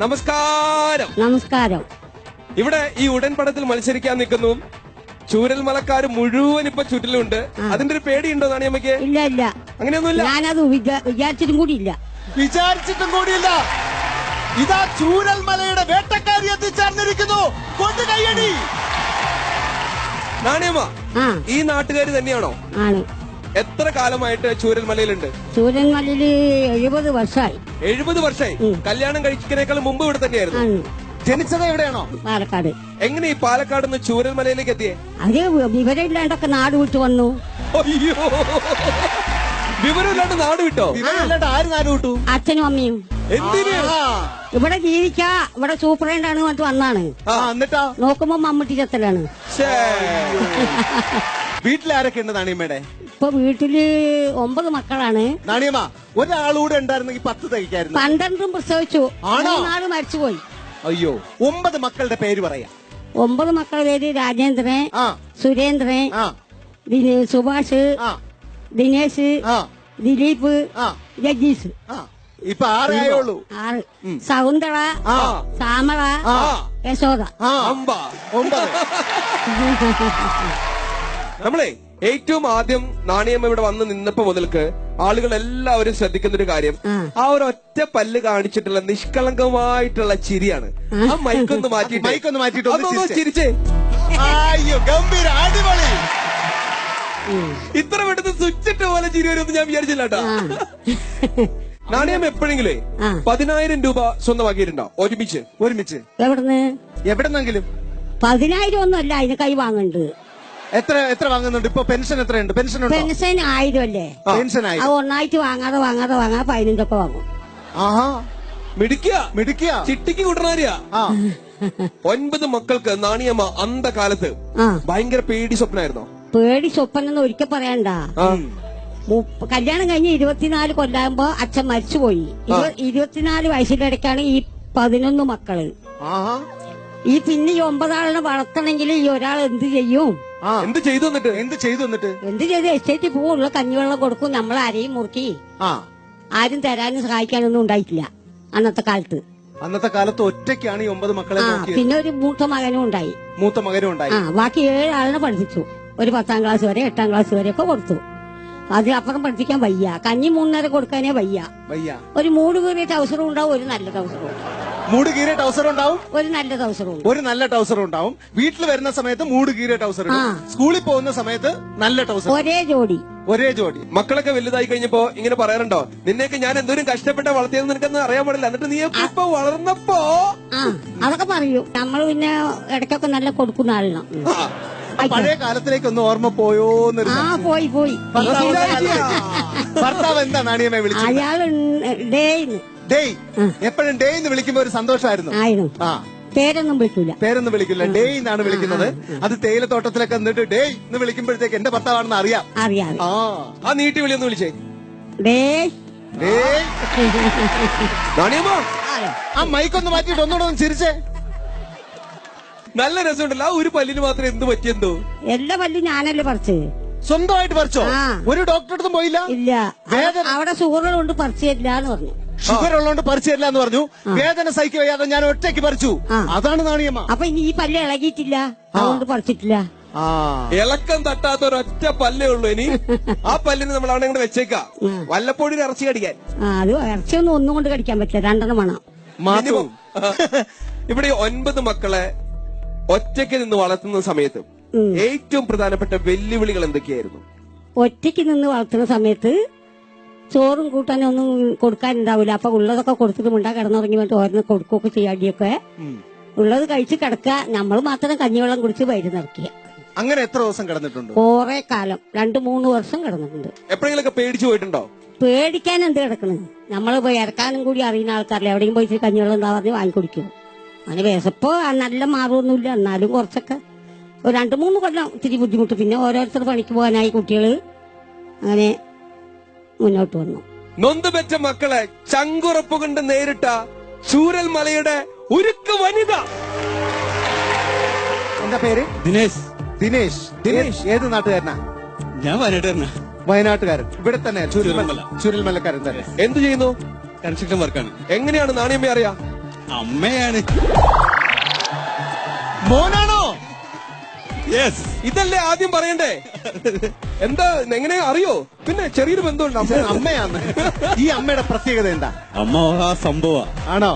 നമസ്കാരം. നമസ്കാരം. ഇവിടെ ഈ ഉടൻപടത്തിൽ മത്സരിക്കാൻ നിൽക്കുന്നു ചൂരൽമലക്കാർ മുഴുവൻ ഇപ്പൊ ചുറ്റിലുണ്ട്. അതിന്റെ ഒരു പേടിയുണ്ടോ നാണിയമ്മയ്ക്ക്? ഇല്ല ഇല്ല, അങ്ങനെയൊന്നുമില്ല. ഞാനത് വിചാരിച്ചിട്ടും കൂടിയില്ല. ഇതാ ചൂരൽമലയുടെ വേട്ടക്കാരി എത്തിച്ചേർന്നിരിക്കുന്നു. കൊണ്ട് കയ്യടി. നാണിയമ്മ, ഈ നാട്ടുകാര് തന്നെയാണോ? ആണ്. എത്ര കാലമായിട്ട് ചൂരൽമലയിലുണ്ട്? ചൂരൽമലയില് 70 വർഷമായി. 70 വർഷമായി. കല്യാണം കഴിക്കുന്നതിനേക്കാൾ മുമ്പ് ഇവിടെ തന്നെയായിരുന്നു. ജനിച്ചത് എവിടെയാണോ? പാലക്കാട്. എങ്ങനെ ഈ പാലക്കാട് നിന്ന് ചൂരൽമലയിലേക്ക് എത്തിയേ? അത് വിവരമില്ലാണ്ടൊക്കെ നാട് വിട്ടു വന്നു. അയ്യോ, വിവരമില്ലാണ്ട് നാട് വിട്ടോ? വിവരമില്ലാണ്ട് ആര് നാട് വിട്ടു? അച്ഛനും അമ്മയും. എന്തിന്? ഇവിടെ ജീവിക്കാ, ഇവിടെ സൂപ്പറേണ്ടാണ് പറഞ്ഞിട്ട് വന്നാണ്. എന്നിട്ടാ നോക്കുമ്പോ മമ്മൂട്ടി ചത്തലാണ്. വീട്ടിലാരൊക്കെ ഉണ്ട് നാണിയമ്മയുടെ? ഇപ്പൊ വീട്ടില് 9 മക്കളാണ്. നാണിയമ്മ, ഒരാളൂടെ ഉണ്ടായിരുന്നെങ്കിൽ 10 തികയ്ക്കായിരുന്നു. 12 പ്രസവിച്ചു. ആണോ? 4 മരിച്ചുപോയി. അയ്യോ, 9 മക്കളുടെ പേര് പറയാം. 9 മക്കളുടെ പേര് രാജേന്ദ്രൻ, സുരേന്ദ്രൻ, സുഭാഷ്, ദിനേശ്, ദിലീപ്, ജഗീഷ്. ഇപ്പൊ 6 ആയുള്ളൂ. 6. സൗന്ദര, സാമള, യശോദ. 9. നമ്മളെ ഏറ്റവും ആദ്യം നാണിയമ്മ ഇവിടെ വന്ന് നിന്നപ്പോ മുതൽക്ക് ആളുകൾ എല്ലാവരും ശ്രദ്ധിക്കുന്ന ഒരു കാര്യം, ആ ഒരു ഒറ്റ പല്ല് കാണിച്ചിട്ടുള്ള നിഷ്കളങ്കമായിട്ടുള്ള ചിരിയാണ്. ആ മൈക്കൊന്ന് മാറ്റിയിട്ട് ചിരിച്ചേ. അയ്യോ, ഗംഭീര, അടിപൊളി. ഇത്ര പെട്ടെന്ന് സ്വിച്ചിട്ട് പോലെ ചിരി വരുമെന്ന് ഞാൻ വിചാരിച്ചില്ല കേട്ടോ. നാണിയമ്മ എപ്പോഴെങ്കിലേ 10,000 രൂപ സ്വന്തമാക്കിയിട്ടുണ്ടോ? ഒരുമിച്ച് എവിടെന്നെങ്കിലും? 10,000 ഒന്നുമല്ല, അതിന് കൈ വാങ്ങുന്നുണ്ട്. എത്ര വാങ്ങുന്നുണ്ട് ഇപ്പൊ? പെൻഷൻ എത്രയുണ്ട്? പെൻഷൻ 1000 അല്ലേ? പെൻഷൻ അത് ഒന്നായിട്ട് വാങ്ങാതെ 15 വാങ്ങും. ആഹാ, മിടിക്കുക ചിട്ടിക്ക് കൂട്ടണാരിയാ. 9 മക്കൾക്ക് നാണിയമ്മ അന്ധകാലത്ത് ഭയങ്കര പേടി സ്വപ്നമായിരുന്നോ? പേടി സ്വപ്നം ഒരിക്കൽ പറയണ്ട. കല്യാണം കഴിഞ്ഞ് 24 കൊല്ലാകുമ്പോ അച്ഛൻ മരിച്ചുപോയി. 24 വയസ്സിന്റെ ഇടയ്ക്കാണ് ഈ 11 മക്കള്. ഈ പിന്നെ ഈ 9 ആളിനെ വളർത്തണമെങ്കിൽ ഈ ഒരാൾ എന്ത് ചെയ്യും? എന്ത് ചെയ്തു? എസ്റ്റേറ്റിൽ പോകുള്ള കഞ്ഞിവെള്ളം കൊടുക്കും. നമ്മൾ അരയും മുറുക്കി ആരും തരാനും സഹായിക്കാനൊന്നും ഉണ്ടായിട്ടില്ല അന്നത്തെ കാലത്ത്. ഒറ്റയ്ക്കാണ് ഈ 9 മക്കളെ. പിന്നെ ഒരു മൂത്ത മകനും ഉണ്ടായി. ബാക്കി 7 ആളിനെ പഠിപ്പിച്ചു. ഒരു 10ാം ക്ലാസ് വരെ 8ാം ക്ലാസ് വരെ ഒക്കെ കൊടുത്തു. അതിനപ്പുറം പഠിപ്പിക്കാൻ വയ്യ. കഞ്ഞി 3 നേരം കൊടുക്കാനേ വയ്യ. ഒരു മൂട് കീറിയ ടൗസറും ഉണ്ടാവും, ഒരു നല്ല ടൗസറും ഉണ്ടാവും. ഒരു നല്ല ടൗസറും ഉണ്ടാവും. വീട്ടിൽ വരുന്ന സമയത്ത് മൂട് കീറിയ ടൗസർ, സ്കൂളിൽ പോകുന്ന സമയത്ത് നല്ല ടൗസർ. ഒരേ ജോഡി. മക്കളൊക്കെ വലുതായി കഴിഞ്ഞപ്പോ ഇങ്ങനെ പറയാറുണ്ടോ, നിന്നെയൊക്കെ ഞാൻ എന്തോരം കഷ്ടപ്പെട്ട വളർത്തിയെന്ന് നിനക്കൊന്നും അറിയാൻ പാടില്ല, എന്നിട്ട് നീയൊക്കെ ഇപ്പൊ വളർന്നപ്പോ? അതൊക്കെ പറയൂ. നമ്മൾ പിന്നെ ഇടയ്ക്കൊക്കെ നല്ല കൊടുക്കുന്ന ആളിനാ. പഴയ കാലത്തിലേക്കൊന്ന് ഓർമ്മ പോയോന്ന്? പോയി. ഭർത്താവ് എന്താ നാണിയമ്മയെ വിളിച്ചത്? അയാള് എപ്പോഴും ഡേ എന്ന് വിളിക്കുമ്പോ ഒരു സന്തോഷമായിരുന്നു. പേരൊന്നും വിളിക്കില്ല, ഡേ എന്നാണ് വിളിക്കുന്നത്. അത് തേയിലത്തോട്ടത്തിലൊക്കെ നിന്നിട്ട് ഡേ എന്ന് വിളിക്കുമ്പോഴത്തേക്ക് എന്റെ ഭർത്താവാണെന്ന് അറിയാം. ആ നീട്ടി വിളിയൊന്ന് വിളിച്ചേ. ആ മൈക്കൊന്ന് മാറ്റിയിട്ട് ഒന്നുകൂടെ ഒന്ന് ചിരിച്ചേ. നല്ല രസമുണ്ടല്ലോ. ആ ഒരു പല്ലിന് മാത്രം എന്ത് പറ്റിയെന്തോ? എല്ലാ പല്ലും ഞാനല്ലേ പറിച്ച്. സ്വന്തമായിട്ട് പറിച്ചോ? ഒരു ഡോക്ടറെ അടുത്തും പോയില്ല? ഇല്ല, അവിടെ ഷുഗർ കൊണ്ട് പറിച്ചു തരില്ല എന്ന് പറഞ്ഞു. ഷുഗർ ഉള്ളതുകൊണ്ട് പറിച്ചു തരില്ല എന്ന് പറഞ്ഞു. വേദന സഹിക്കുക വയ്യാതെ ഞാൻ ഒറ്റയ്ക്ക് പറിച്ചു. അതാണ് നാണിയമ്മ. അപ്പൊ ഈ പല്ല് ഇളകിയിട്ടില്ല, അതുകൊണ്ട് പറിച്ചിട്ടില്ല. ഇളക്കം തട്ടാത്ത ഒരൊറ്റ പല്ലേ ഉള്ളൂ ഇനി. ആ പല്ലിന് നമ്മൾ അവിടെ കൊണ്ട് വെച്ചേക്കാം, വല്ലപ്പോഴും ഇറച്ചി കടിക്കാൻ. അത് ഇറച്ചിയൊന്നും ഒന്നും കൊണ്ട് കടിക്കാൻ പറ്റില്ല, 2 വേണം. ഇവിടെ 9 മക്കളെ ഒറ്റയ്ക്ക് നിന്ന് വളർത്തുന്ന സമയത്ത് ഏറ്റവും പ്രധാനപ്പെട്ട വെല്ലുവിളികൾ എന്തൊക്കെയായിരുന്നു? ഒറ്റയ്ക്ക് നിന്ന് വളർത്തുന്ന സമയത്ത് ചോറും കൂട്ടാനും ഒന്നും കൊടുക്കാനുണ്ടാവില്ല. അപ്പൊ ഉള്ളതൊക്കെ കൊടുത്തിട്ട് മുണ്ടാ കിടന്നുറങ്ങി വേണ്ടി ഓരോന്ന് കൊടുക്കുകയൊക്കെ ചെയ്യാടിയൊക്കെ. ഉള്ളത് കഴിച്ച് കിടക്കുക, നമ്മൾ മാത്രം കഞ്ഞിവെള്ളം കുടിച്ച് വയറ് നിറക്കുക. അങ്ങനെ എത്ര ദിവസം കിടന്നിട്ടുണ്ട്? കുറെ കാലം, 2-3 വർഷം കിടന്നിട്ടുണ്ട്. എപ്പോഴെങ്കിലും പേടിച്ചു പോയിട്ടുണ്ടോ? പേടിക്കാൻ എന്ത് കിടക്കണ്, നമ്മൾ പോയി ഇറക്കാനും കൂടി അറിയുന്ന ആൾക്കാരല്ലേ. എവിടെയും പോയിട്ട് കഞ്ഞിവെള്ളം എന്താ പറഞ്ഞ് വാങ്ങിക്കുടിക്കും. അങ്ങനെ വിശപ്പോ നല്ല മാറുമൊന്നുമില്ല, എന്നാലും കുറച്ചൊക്കെ ഒരു 2-3 കൊല്ലം ഇത്തിരി ബുദ്ധിമുട്ട്. പിന്നെ ഓരോരുത്തർ പണിക്ക് പോകാനായി കുട്ടികള് അങ്ങനെ മുന്നോട്ട് വന്നു. നൊന്തുപെറ്റ മക്കളെ ചങ്കുറപ്പ് കൊണ്ട് നേരിട്ട ചൂരൽമലയുടെ ഉരുക്ക് വനിത. എന്താ പേര്? ദിനേശ്. ഏത് നാട്ടുകാരനാ? ഞാൻ വയനാട്ടുകാരൻ. ഇവിടെ തന്നെ ചൂരൽമലക്കാരൻ തന്നെ. എന്ത് ചെയ്യുന്നു? കൺസ്ട്രക്ഷൻ വർക്കാണ്. എങ്ങനെയാണ് നാണിയമ്മ അറിയാ? അമ്മയാണ്. മോനാണോ? യെസ്. ഇതല്ലേ ആദ്യം പറയണ്ടേ? എന്താ എങ്ങനെ അറിയോ? പിന്നെ ചെറിയൊരു ബന്ധമുണ്ട്. അമ്മയാണ്. ഈ അമ്മയുടെ പ്രത്യേകത എന്താ? അമ്മ ആ സംഭവ ആണോ?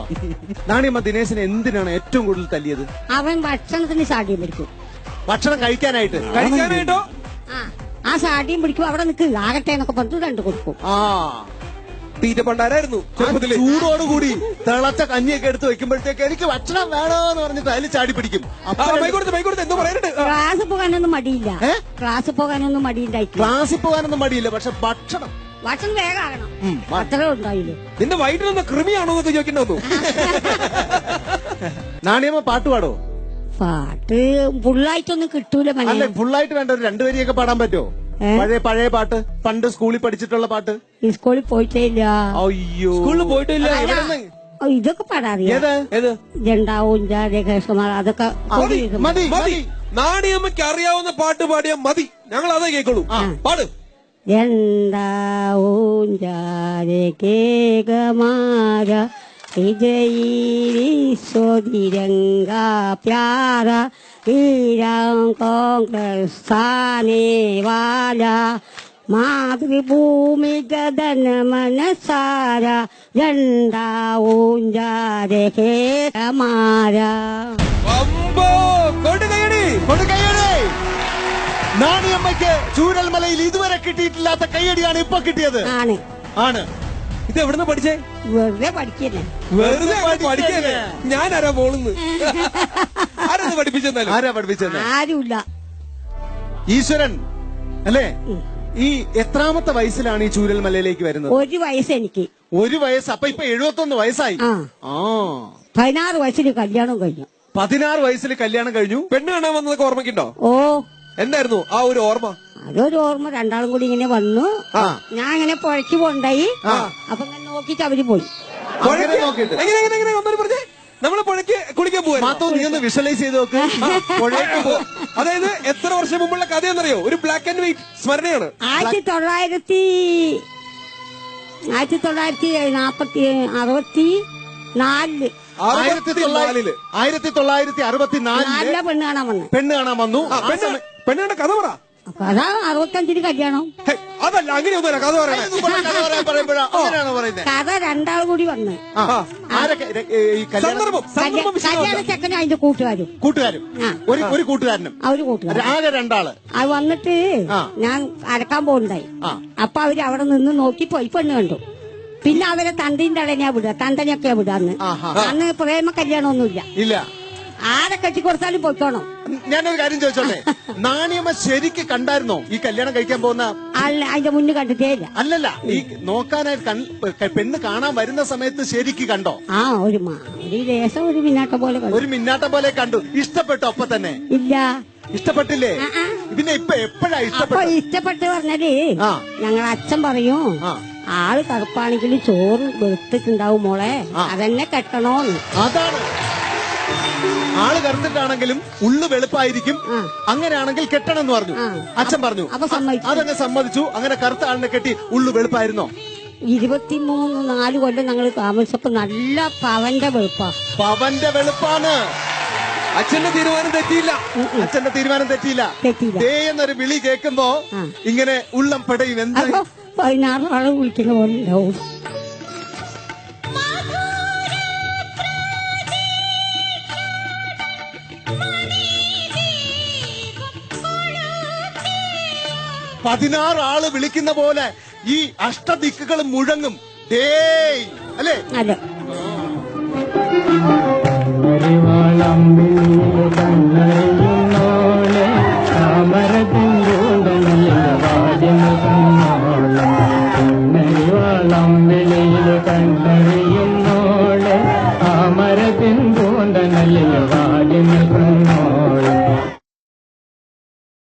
നാണിയമ്മ ദിനേശിനെ എന്തിനാണ് ഏറ്റവും കൂടുതൽ തല്ലിയത്? അവൻ ഭക്ഷണത്തിന് സാഠ്യം പിടിക്കും. ഭക്ഷണം കഴിക്കാനായിട്ട്. കഴിക്കാനായിട്ടോ? ആ സാഠ്യം പിടിക്കും. അവിടെ നിൽക്ക് ആകട്ടെ എന്നൊക്കെ പറഞ്ഞിട്ട് രണ്ട് കൊടുക്കും. ആ തീറ്റ പണ്ടാരായിരുന്നു ചെറുപ്പത്തില്. ചൂടോടുകൂടി തിളച്ച കഞ്ഞിയൊക്കെ എടുത്ത് വെക്കുമ്പോഴത്തേക്ക് എനിക്ക് ഭക്ഷണം വേണോന്ന് പറഞ്ഞിട്ട് അതിൽ ചാടി പിടിക്കും. എന്തോ പറയാനുണ്ട്. ക്ലാസ് പോകാനൊന്നും മടിയില്ല. ക്ലാസ് പോകാനൊന്നും മടിയുണ്ടായിട്ടില്ല. ക്ലാസ്സിൽ പോകാനൊന്നും മടിയില്ല. പക്ഷെ ഭക്ഷണം വേഗം ആകണം. അത്രേ ഉണ്ടായില്ലേ. നിന്റെ വയറ്റിലൊന്ന് കൃമിയാണോ എന്നൊക്കെ ചോദിക്കണ്ടോ? നാണിയമ്മ പാട്ട് പാടോ? പാട്ട് ഫുള്ളായിട്ടൊന്നും കിട്ടൂല. അല്ലെ ഫുള്ളായിട്ട് വേണ്ട, ഒരു 2 വരിയൊക്കെ പാടാൻ പറ്റുമോ? പഴയ പാട്ട്, പണ്ട് സ്കൂളിൽ പഠിച്ചിട്ടുള്ള പാട്ട്. ഈ സ്കൂളിൽ പോയിട്ടേ ഇല്ല. അയ്യോ, സ്കൂളിൽ പോയിട്ടില്ല. ഇതൊക്കെ പാടാറിയാം. ജണ്ടാവും ജാതകേശമാർ അതൊക്കെ മതി. നാണിയമ്മയ്ക്ക് അറിയാവുന്ന പാട്ട് പാടിയാ മതി, ഞങ്ങൾ അതേ കേൾക്കുള്ളൂ. പാട്. ജണ്ടാവും ജാതകേകമാര സ്വതിരംഗ പ്യാര കോൺഗ്രസാനെ വാല മാതൃഭൂമി ഗദന മനസാര രണ്ടാവും ജാതകേകമാര. നാണിയമ്മയ്ക്ക് ചൂരൽമലയിൽ ഇതുവരെ കിട്ടിയിട്ടില്ലാത്ത കയ്യടിയാണ് ഇപ്പൊ കിട്ടിയത്. ആണ്. ഇത് എവിടുന്ന് പഠിച്ചേ? വെറുതെ പഠിക്കല്ലേ. വെറുതെ പഠിക്കല്ലേ? ഞാനാരാ പോണെന്ന്? ആരാ പഠിപ്പിച്ചെന്നാലും? ആരാ പഠിപ്പിച്ചെന്ന്? ആരുമില്ല. ഈശ്വരൻ അല്ലേ? ഈ എത്രാമത്തെ വയസ്സിലാണ് ഈ ചൂരൽമലയിലേക്ക് വരുന്നത്? 1 വയസ്സ് എനിക്ക്. 1 വയസ്സ്. അപ്പൊ ഇപ്പൊ 71 വയസ്സായി. 16 വയസ്സിൽ കല്യാണം കഴിഞ്ഞു. 16 വയസ്സിൽ കല്യാണം കഴിഞ്ഞു. പെണ്ണ് കാണാൻ വന്നതൊക്കെ ഓർമ്മയ്ക്കുണ്ടോ? ഓ, എന്തായിരുന്നു ആ ഒരു ഓർമ്മ? അതൊരു ഓർമ്മ. രണ്ടാളും കൂടി ഇങ്ങനെ വന്നു. ഞാൻ ഇങ്ങനെ പുഴയ്ക്ക് പോണ്ടായി. അപ്പൊ ഇങ്ങനെ നോക്കിട്ട് അവര് പോയി. നമ്മള് പുഴയ്ക്ക് കുളിക്കാൻ പോവാ. വിഷ്വലൈസ് ചെയ്ത് നോക്ക്. അതായത് എത്ര വർഷം മുമ്പുള്ള കഥയെന്നറിയോ? ഒരു ബ്ലാക്ക് ആൻഡ് വൈറ്റ് സ്മരണയാണ്. 1964 പെണ്ണ് കാണാൻ വന്നു. പെണ്ണ് പെണ്ണുകളുടെ കഥ പറ. അതാ 65 കല്യാണം. അതല്ല, അങ്ങനെയൊന്നുമല്ല കഥ പറയാനാണ് പറയുന്നത്. കഥ രണ്ടാൾ കൂടി വന്ന്. കല്യാണ ചെക്കനും അതിന്റെ കൂട്ടുകാരും ഒരു കൂട്ടുകാരനും അവര് കൂട്ടുകാരും ആകെ 2 ആള്. അത് വന്നിട്ട് ഞാൻ അരക്കാൻ പോകുണ്ടായി. അപ്പൊ അവര് അവിടെ നിന്ന് നോക്കി പോയി പെണ്ണ് കണ്ടു. പിന്നെ അവരെ തണ്ടിന്റെ അടനെയാ വിടുക, തണ്ടനെയൊക്കെയാ വിടാന്ന്. അന്ന് പ്രേമ കല്യാണമൊന്നുമില്ല. ഇല്ല. ആരെ കെട്ടിക്കൊടുത്താലും പൊയ്ക്കോണം. ഞാനൊരു കാര്യം ചോദിച്ചോട്ടെ, നാണിയമ്മ ശരിക്ക് കണ്ടായിരുന്നോ ഈ കല്യാണം കഴിക്കാൻ പോകുന്ന? അല്ല, അതിന്റെ മുന്നിൽ കണ്ടിട്ടേ ഇല്ല. അല്ലല്ല, ഈ നോക്കാനായിട്ട് പെണ്ണ് കാണാൻ വരുന്ന സമയത്ത് ശരിക്ക് കണ്ടോ? ഒരു ലേശം ഒരു മിന്നാട്ടം പോലെ കണ്ടു. ഒരു മിന്നാട്ടം പോലെ കണ്ടു. ഇഷ്ടപ്പെട്ടോ അപ്പൊ തന്നെ? ഇല്ല. ഇഷ്ടപ്പെട്ടില്ലേ? പിന്നെ ഇപ്പൊ എപ്പോഴാ ഇഷ്ടപ്പെട്ടു? ഇഷ്ടപ്പെട്ട് പറഞ്ഞാല് ഞങ്ങളെ അച്ഛൻ പറയും, ആള് കറുപ്പാണെങ്കിൽ ചോറ് വെളുത്തിട്ടുണ്ടാവും മോളെ, അതെന്നെ കെട്ടണോന്ന്. അതാണ്, ആള് കറുത്തിട്ടാണെങ്കിലും ഉള്ളു വെളുപ്പായിരിക്കും, അങ്ങനെയാണെങ്കിൽ കെട്ടണം എന്ന് പറഞ്ഞു അച്ഛൻ പറഞ്ഞു. അതങ്ങ് സമ്മതിച്ചു. അങ്ങനെ കറുത്ത ആളിനെ കെട്ടി. ഉള്ളു വെളുപ്പായിരുന്നോ? 23-4 കൊല്ലം ഞങ്ങൾ താമസിച്ചപ്പോ നല്ല പവന്റെ വെളുപ്പാണ്. അച്ഛന്റെ തീരുമാനം തെറ്റിയില്ല. ദേ എന്നൊരു വിളി കേൾക്കുമ്പോ ഇങ്ങനെ ഉള്ളം പെടയും. എന്താ 16 ആള് വിളിക്കുന്ന പോലെ ഉണ്ടാവും. ആള് വിളിക്കുന്ന പോലെ ഈ അഷ്ടദിക്കുകളും മുഴങ്ങും. ഡേയ് അല്ലേ? അതെ.